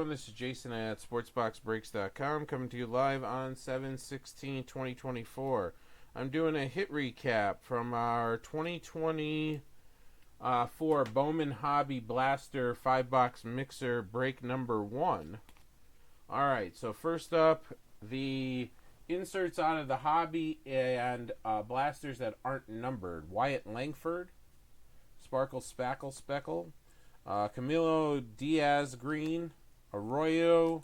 everyone. This is Jason at SportsBoxBreaks.com coming to you live on 7/16/2024. I'm doing a hit recap from our 2024 Bowman Hobby Blaster 5-box mixer break number 1. Alright, so first up, the inserts out of the hobby and blasters that aren't numbered. Wyatt Langford, Sparkle Spackle Speckle, Camilo Diaz Green, Arroyo,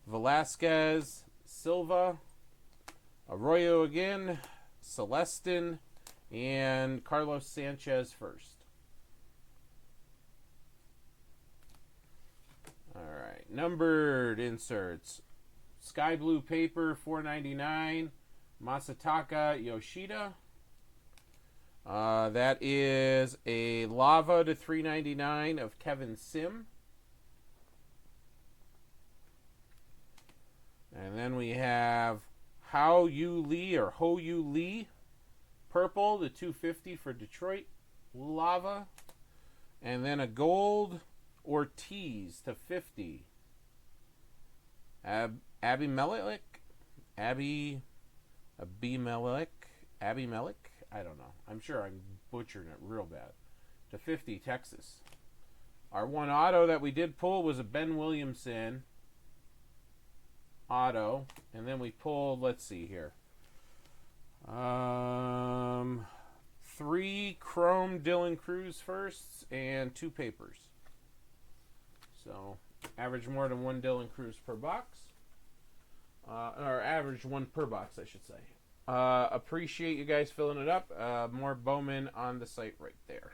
Velasquez, Silva, Arroyo again, Celestin, and Carlos Sanchez first. Alright, numbered inserts. Sky Blue Paper, $4.99, Masataka Yoshida. That is a Lava to $3.99 of Kevin Sim. And then we have Ho Yu Lee, purple to $2.50 for Detroit Lava. And then a gold Ortiz to $50. Abby Melik. I don't know. I'm sure I'm butchering it real bad. To $50, Texas. Our one auto that we did pull was a Ben Williamson auto. And then we pulled, let's see here. 3 chrome Dylan Cruz firsts and 2 papers. So, average more than 1 Dylan Cruz per box. Or average 1 per box, I should say. Appreciate you guys filling it up. More Bowman on the site right there.